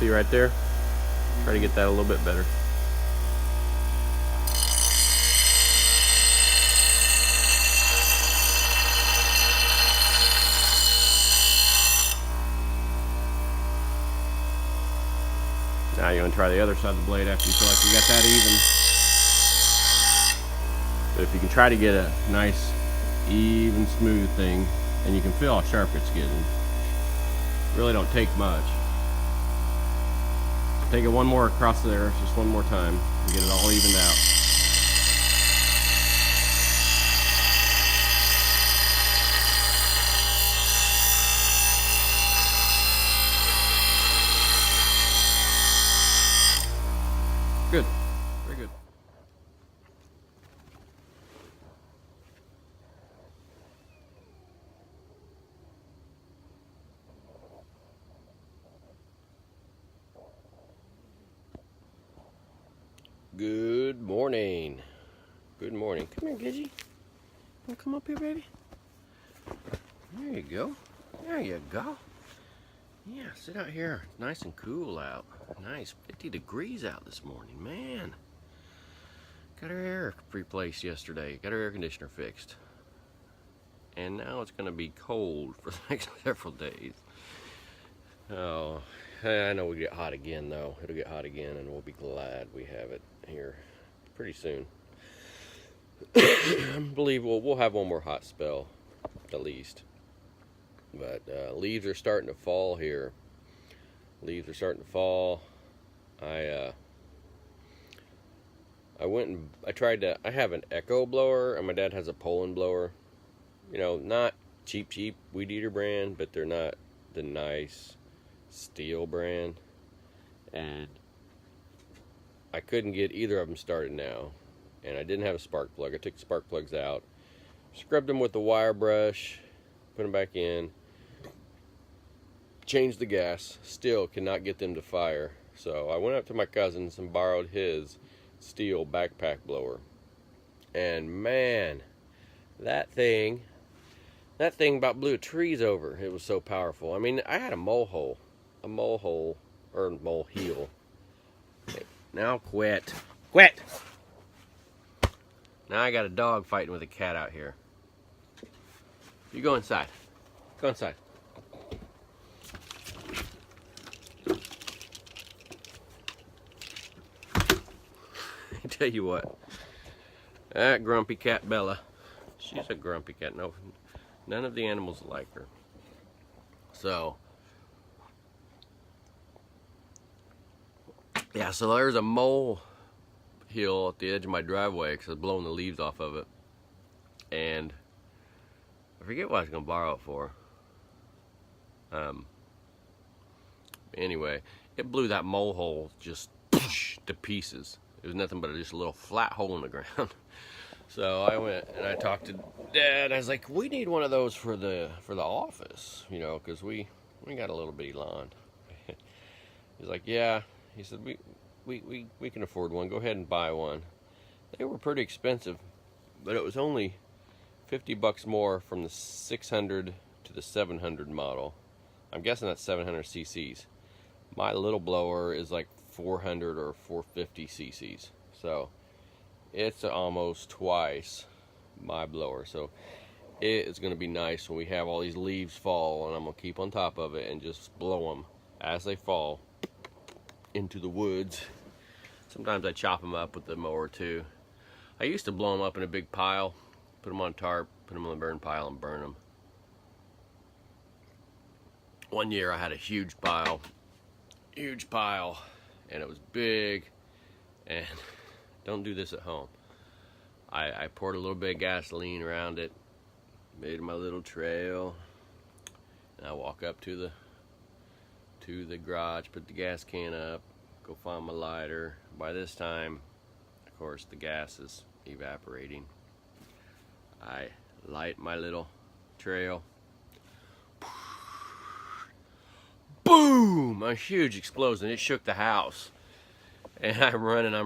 See right there? Try to get that a little bit better. Now you want to try the other side of the blade after you feel like you got that even. But if you can try to get a nice, even, smooth thing, and you can feel how sharp it's getting, really don't take much. Take it one more across there, just one more time, and get it all evened out. Good. Very good. Good morning. Good morning. Come here, Gidgy. Wanna come up here, baby? There you go. There you go. Yeah, sit out here. Nice and cool out. Nice. 50 degrees out this morning. Man. Got her air replaced yesterday. Got her air conditioner fixed. And now it's going to be cold for the next several days. Oh, I know we get hot again, though. It'll get hot again, and we'll be glad we have it here pretty soon. I believe we'll have one more hot spell, at least. But leaves are starting to fall here. Leaves are starting to fall. I went and I have an Echo blower, and my dad has a Poland blower. You know, not cheap weed eater brand, but they're not the nice steel brand. And I couldn't get either of them started now. And I didn't have a spark plug. I took the spark plugs out, scrubbed them with the wire brush, put them back in, changed the gas, still cannot get them to fire. So I went up to my cousin's and borrowed his steel backpack blower. And man, that thing about blew trees over. It was so powerful. I mean, I had a molehill, or molehill. Okay, now quit. Now I got a dog fighting with a cat out here. You go inside. Go inside. I tell you what, that grumpy cat Bella, she's a grumpy cat. No, none of the animals like her. So, yeah, so there's a mole hill at the edge of my driveway because I was blowing the leaves off of it. And I forget what I was going to borrow it for. Anyway, it blew that mole hole just to pieces. It was nothing but just a little flat hole in the ground. So I went and I talked to Dad. I was like, we need one of those for the office, you know, because we got a little bitty lawn. He's like, yeah. He said, we can afford one. Go ahead and buy one. They were pretty expensive, but it was only $50 more from the 600 to the 700 model. I'm guessing that's 700 cc's. My little blower is like 400 or 450 cc's. So it's almost twice my blower. So it is going to be nice when we have all these leaves fall, and I'm going to keep on top of it and just blow them as they fall into the woods. Sometimes I chop them up with the mower too. I used to blow them up in a big pile, put them on tarp, put them on the burn pile, and burn them. One year I had a huge pile, and it was big, and don't do this at home. I poured a little bit of gasoline around it, made my little trail, and I walk up to the garage, put the gas can up, go find my lighter. By this time, of course, the gas is evaporating. I light my little trail. Boom! A huge explosion. It shook the house. And I'm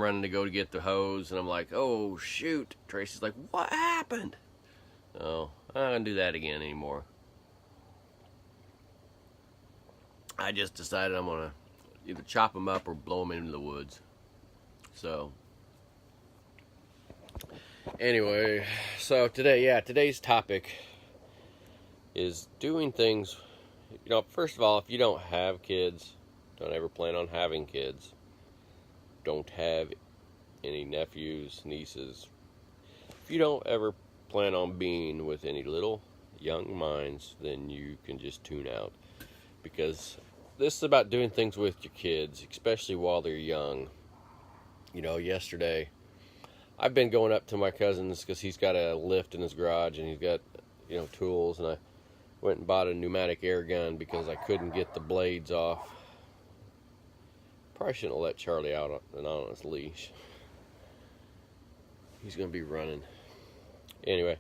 running to go to get the hose, and I'm like, oh shoot. Tracy's like, what happened? Oh, I'm not gonna do that again anymore. I just decided I'm gonna, either chop them up or blow them into the woods. So anyway, so today's topic is doing things. First of all, if you don't have kids, don't ever plan on having kids, don't have any nephews, nieces, if you don't ever plan on being with any little young minds, then you can just tune out, because this is about doing things with your kids, especially while they're young. Yesterday I've been going up to my cousin's because he's got a lift in his garage and he's got tools, and I went and bought a pneumatic air gun because I couldn't get the blades off. Probably shouldn't have let Charlie out on his leash. He's going to be running. Anyway,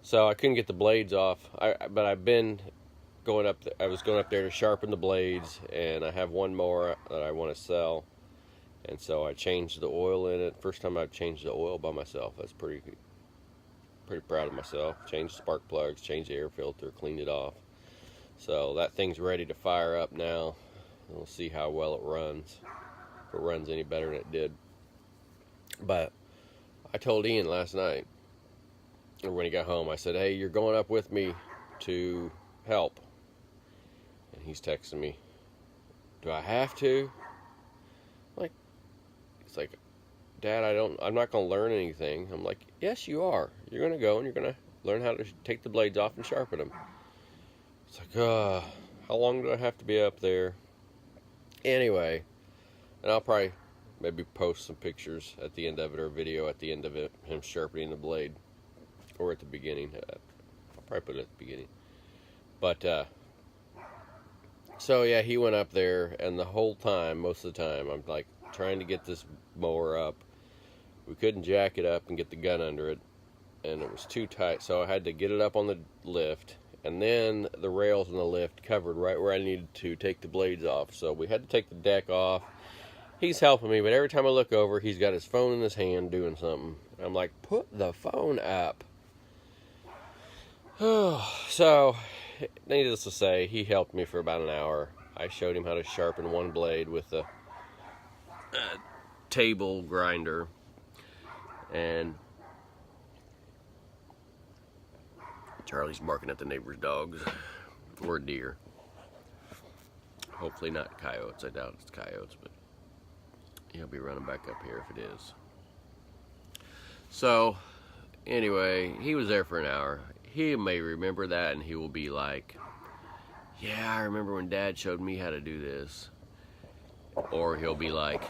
so I couldn't get the blades off. But I've been going up. I was going up there to sharpen the blades, and I have one more that I want to sell. And so I changed the oil in it. First time I've changed the oil by myself. That's pretty proud of myself. Changed spark plugs, changed the air filter, cleaned it off. So that thing's ready to fire up now. We'll see how well it runs. If it runs any better than it did. But I told Ian last night, or when he got home, I said, "Hey, you're going up with me to help." And he's texting me, "Do I have to?" It's like, "Dad, I'm not going to learn anything." I'm like, "Yes, you are. You're going to go and you're going to learn how to take the blades off and sharpen them." It's like, how long do I have to be up there? Anyway, and I'll probably maybe post some pictures at the end of it, or a video at the end of it, him sharpening the blade, or at the beginning. I'll probably put it at the beginning. But, so yeah, he went up there, and the whole time, most of the time, I'm like trying to get this mower up. We couldn't jack it up and get the gun under it, and it was too tight, so I had to get it up on the lift, and then the rails in the lift covered right where I needed to take the blades off. So we had to take the deck off. He's helping me, but every time I look over, he's got his phone in his hand doing something. I'm like, "Put the phone up." So, needless to say, he helped me for about an hour. I showed him how to sharpen one blade with a table grinder, and Charlie's barking at the neighbor's dogs, or deer. Hopefully not coyotes. I doubt it's coyotes, but he'll be running back up here if it is. So, anyway, he was there for an hour. He may remember that, and he will be like, "Yeah, I remember when Dad showed me how to do this." Or he'll be like,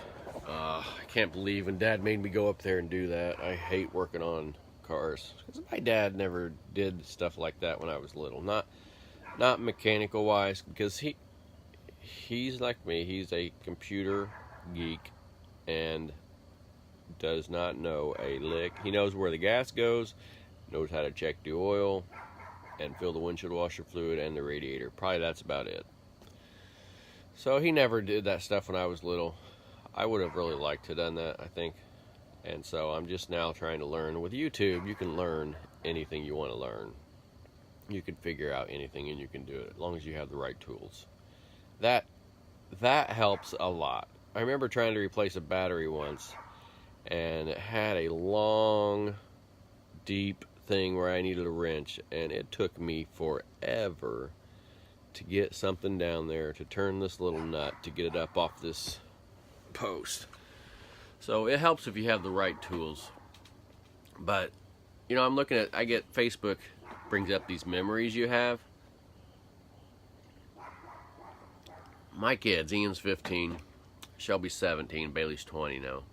"I can't believe when Dad made me go up there and do that. I hate working on cars." Because my dad never did stuff like that when I was little. Not mechanical wise, because he's like me. He's a computer geek and does not know a lick. He knows where the gas goes, knows how to check the oil and fill the windshield washer fluid and the radiator. Probably that's about it. So he never did that stuff when I was little. I would have really liked to have done that, I think. And so I'm just now trying to learn. With YouTube, you can learn anything you want to learn. You can figure out anything and you can do it, as long as you have the right tools. That helps a lot. I remember trying to replace a battery once, and it had a long, deep thing where I needed a wrench, and it took me forever to get something down there to turn this little nut to get it up off this post. So it helps if you have the right tools. But, I'm looking at, I get Facebook brings up these memories you have. My kids, Ian's 15, Shelby's 17, Bailey's 20 now.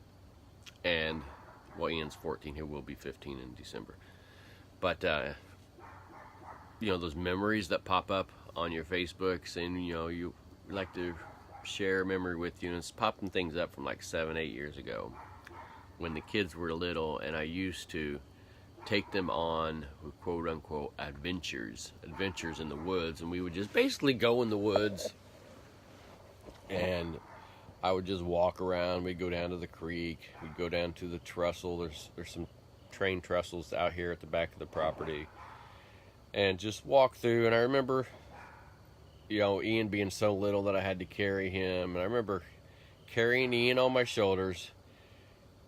And, Ian's 14, he will be 15 in December. But, those memories that pop up on your Facebook saying, you like to share a memory with you, and it's popping things up from like 7-8 years ago when the kids were little, and I used to take them on quote unquote adventures in the woods, and we would just basically go in the woods, and I would just walk around. We'd go down to the creek, we'd go down to the trestle. There's some train trestles out here at the back of the property, and just walk through. And I remember Ian being so little that I had to carry him, and I remember carrying Ian on my shoulders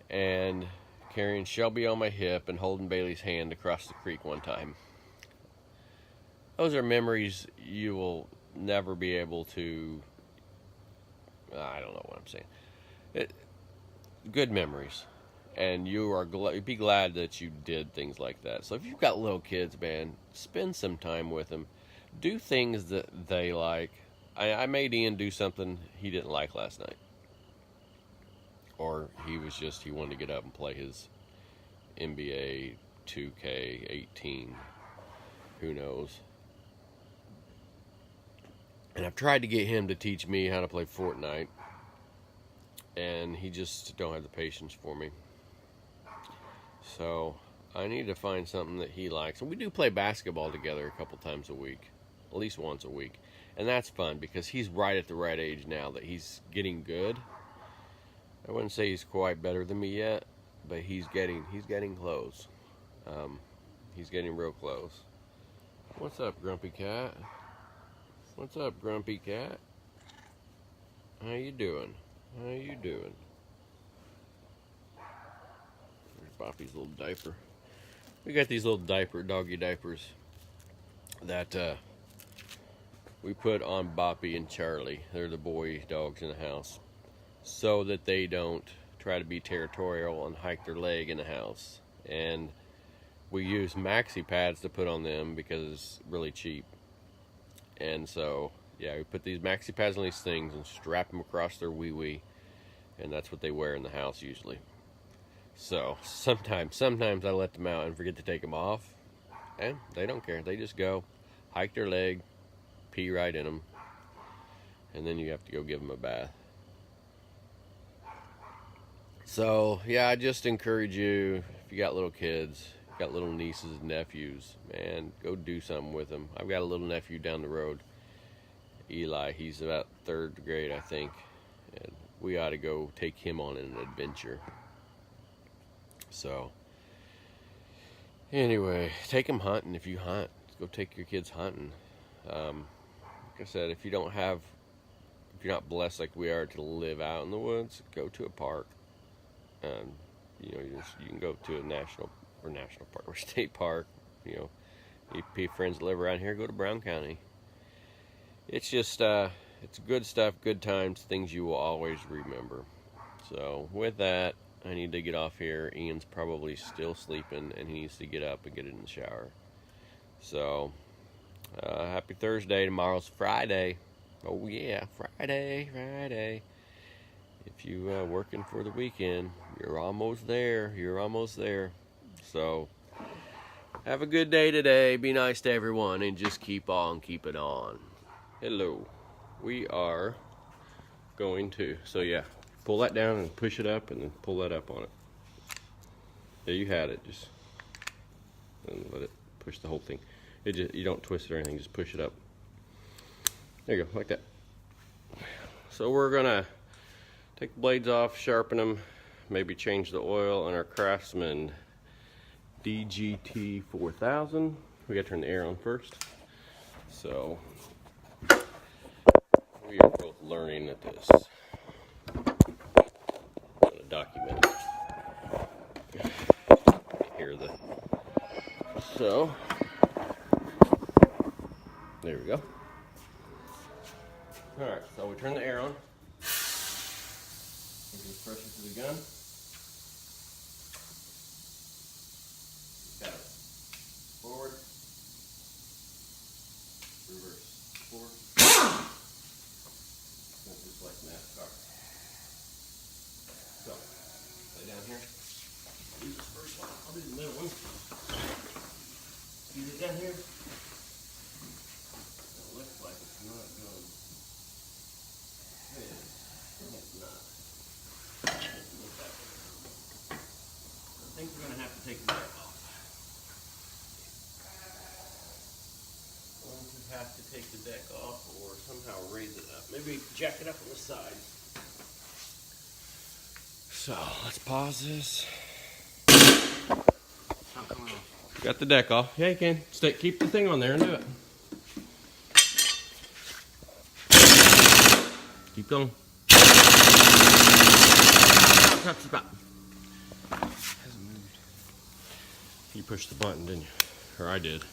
and carrying Shelby on my hip and holding Bailey's hand across the creek one time. Those are memories you will never be able to, I don't know what I'm saying. Good memories. And you are be glad that you did things like that. So if you've got little kids, man, spend some time with them. Do things that they like. I made Ian do something he didn't like last night. Or he wanted to get up and play his NBA 2K18. Who knows? And I've tried to get him to teach me how to play Fortnite. And he just don't have the patience for me. So I need to find something that he likes. And we do play basketball together a couple times a week. At least once a week. And that's fun because he's right at the right age now that he's getting good. I wouldn't say he's quite better than me yet, but he's getting close. He's getting real close. What's up, Grumpy Cat? What's up, Grumpy Cat? How you doing? How you doing? There's Boppy's little diaper. We got these little doggy diapers that we put on Boppy and Charlie. They're the boy dogs in the house, so that they don't try to be territorial and hike their leg in the house. And we use maxi pads to put on them because it's really cheap. And so, yeah, we put these maxi pads on these things and strap them across their wee-wee. And that's what they wear in the house usually. So, sometimes I let them out and forget to take them off. And they don't care. They just go, hike their leg, pee right in them. And then you have to go give them a bath. So, yeah, I just encourage you, if you got little kids, got little nieces and nephews, man, go do something with them. I've got a little nephew down the road, Eli. He's about 3rd grade, I think, and we ought to go take him on an adventure. So anyway, take him hunting if you hunt. Go take your kids hunting. Like I said, if you're not blessed like we are to live out in the woods, go to a park. You can go to a national park or state park. You have friends that live around here, go to Brown County. It's just it's good stuff, good times, things you will always remember. So with that, I need to get off here. Ian's probably still sleeping and he needs to get up and get in the shower. So happy Thursday. Tomorrow's Friday. Oh yeah, Friday. If you working for the weekend, you're almost there. So have a good day today. Be nice to everyone and just keep on keeping on. Hello. We are going to, so yeah, pull that down and push it up and then pull that up on it. There you had it. Just and let it push the whole thing. You don't twist it or anything, just push it up. There you go, like that. So we're gonna take the blades off, sharpen them, maybe change the oil on our Craftsman DGT 4000. We gotta turn the air on first. So we are both learning at this. I'm gonna document it. So there we go. Alright, so we turn the air on. Give pressure to the gun. Got it. Forward. Reverse. Forward. Just like NASCAR. So, lay down here. I'll do this first one. I'll do the middle one. See it down here? It looks like it's not going. It's not. I think we're going to have to take the deck off. Going to have to take the deck off or somehow raise it up. Maybe jack it up on the side. So, let's pause this. Not coming off. Got the deck off. Yeah, you can. Keep the thing on there and do it. Keep going. touch the button. You pushed the button, didn't you? Or I did.